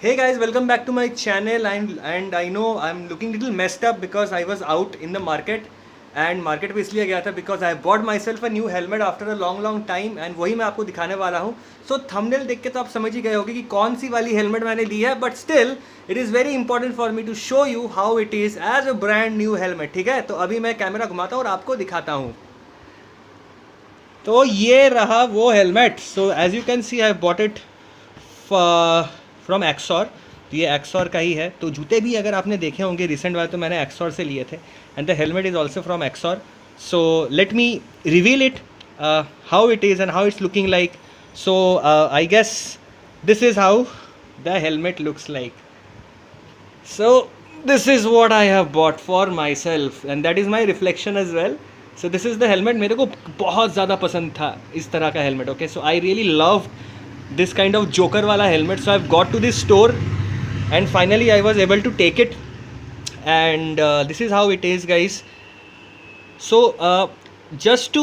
Hey guys, welcome back to my channel and I know I'm looking little messed up because I was out in the market and market पे इसलिए गया था because I bought myself a new helmet after a long time and वही मैं आपको दिखाने वाला हूँ. So thumbnail देख के तो आप समझ ही गए होंगे कि कौन सी वाली हेलमेट मैंने ली है, but still it is very important for me to show you how it is as a brand new helmet. ठीक है, तो अभी मैं कैमरा घुमाता हूँ और आपको दिखाता हूँ. तो ये रहा वो helmet. So as you can see I bought it from XOR. तो ये एक्सॉर का ही है. तो जूते भी अगर आपने देखे होंगे रिसेंट वाले तो मैंने एक्सॉर से लिए थे and the helmet is also from Axor. So let me reveal it how it is and how it's looking like. So I guess this is how the helmet looks like. So this is what I have bought for myself and that is my reflection as well. So this is the helmet. मेरे को बहुत ज़्यादा पसंद था इस तरह का helmet. Okay, so I really love this kind of joker wala helmet. So I've got to this store and finally I was able to take it and this is how it is, guys. So just to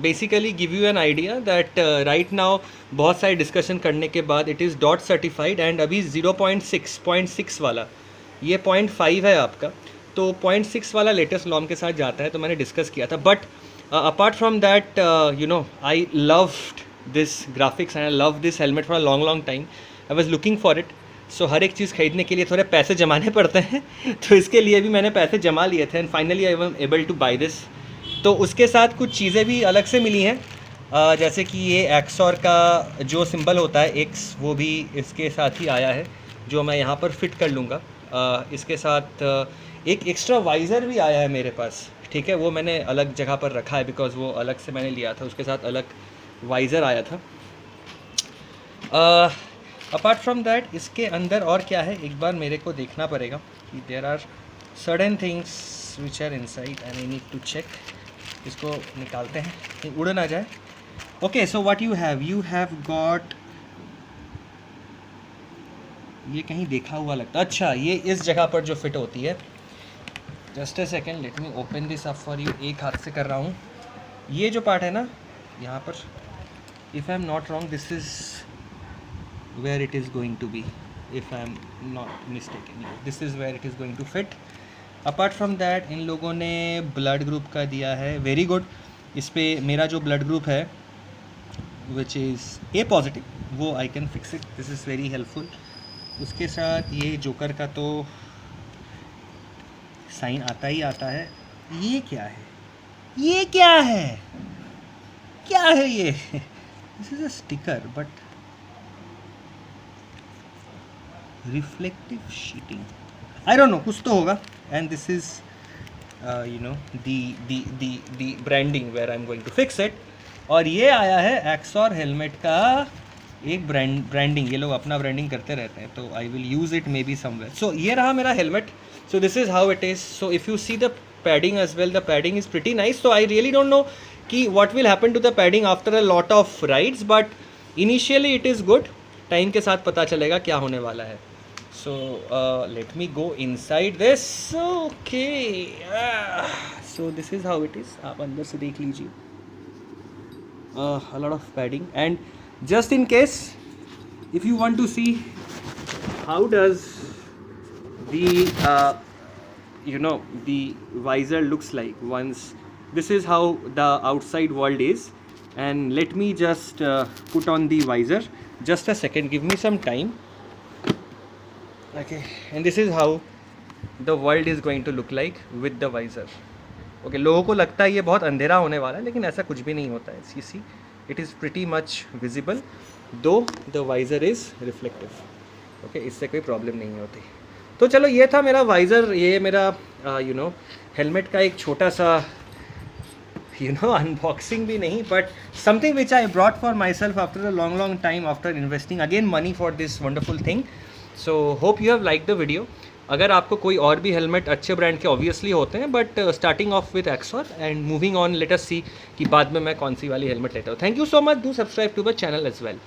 basically give you an idea that right now बहुत सारे discussion करने के बाद it is dot certified and अभी 0.6 वाला ये 0.5 है आपका. तो 0.6 वाला लेटेस्ट लॉम के साथ जाता है, तो मैंने डिस्कस किया था. But apart from that I loved this graphics and I love this helmet for a long time. I was looking for it. So हर एक चीज़ खरीदने के लिए थोड़े पैसे जमाने पड़ते हैं तो इसके लिए भी मैंने पैसे जमा लिए थे and finally I am able two by this. तो उसके साथ कुछ चीज़ें भी अलग से मिली हैं, जैसे कि ये एक्सॉर का जो सिंबल होता है एक्स, वो भी इसके साथ ही आया है जो मैं यहाँ पर फिट कर लूँगा. इसके साथ एक एक्स्ट्रा वाइज़र भी आया है मेरे पास. ठीक है, वो मैंने अलग जगह पर रखा है बिकॉज वो अलग से मैंने लिया था, उसके साथ अलग वाइज़र आया था. अपार्ट फ्रॉम दैट इसके अंदर और क्या है एक बार मेरे को देखना पड़ेगा कि there are certain things which are inside and I need to check. इसको निकालते हैं कहीं उड़ ना जाए. Okay, so what you have got, ये कहीं देखा हुआ लगता है. अच्छा, ये इस जगह पर जो फिट होती है. Just a second, let me open this up for you. एक हाथ से कर रहा हूँ. ये जो पार्ट है ना यहाँ पर, if I am not wrong, this is where it is going to be. If I am not mistaken, this is where it is going to fit. Apart from that, इन लोगों ने ब्लड ग्रुप का दिया है. Very good. इस पे मेरा जो blood group है which is A पॉजिटिव, वो I can fix it. This is very helpful. उसके साथ ये जोकर का तो साइन आता ही आता है. ये क्या है, ये क्या है, क्या है ये? This is a sticker but reflective sheeting, I don't know, कुछ तो होगा. And this is the branding where I am going to fix it. और ये आया है एक्सॉर हेलमेट का एक ब्रांडिंग. ये लोग अपना ब्रांडिंग करते रहते हैं, तो I will use it maybe somewhere. So ये रहा मेरा helmet. So this is how it is. So if you see the padding as well, the padding is pretty nice. So I really don't know कि what will happen to the padding after a lot of rides, but initially it is good. Time के साथ पता चलेगा क्या होने वाला है. So let me go inside this. Okay, so this is how it is. आप अंदर से देख लीजिए. A lot of padding, and just in case if you want to see how does the the visor looks like once. This is how the outside world is, and let me just put on the visor. Just a second, give me some time. Okay, and this is how the world is going to look like with the visor. Okay, लोगों को लगता है ये बहुत अंधेरा होने वाला है, लेकिन ऐसा कुछ भी नहीं होता है. See, it is pretty much visible though the visor is reflective. Okay, इससे कोई प्रॉब्लम नहीं होती. तो चलो, ये था मेरा वाइज़र. ये मेरा हेलमेट का एक छोटा सा unboxing भी नहीं, but something which I brought for myself after a long time after investing again money for this wonderful thing. So hope you have liked the video. अगर आपको कोई और भी हेलमेट अच्छे ब्रांड के ऑब्वियसली होते हैं, but starting off with XOR and moving on, let us see कि बाद में मैं कौन सी वाली हेलमेट लेता हूँ. Thank you so much. Do subscribe to the channel as well.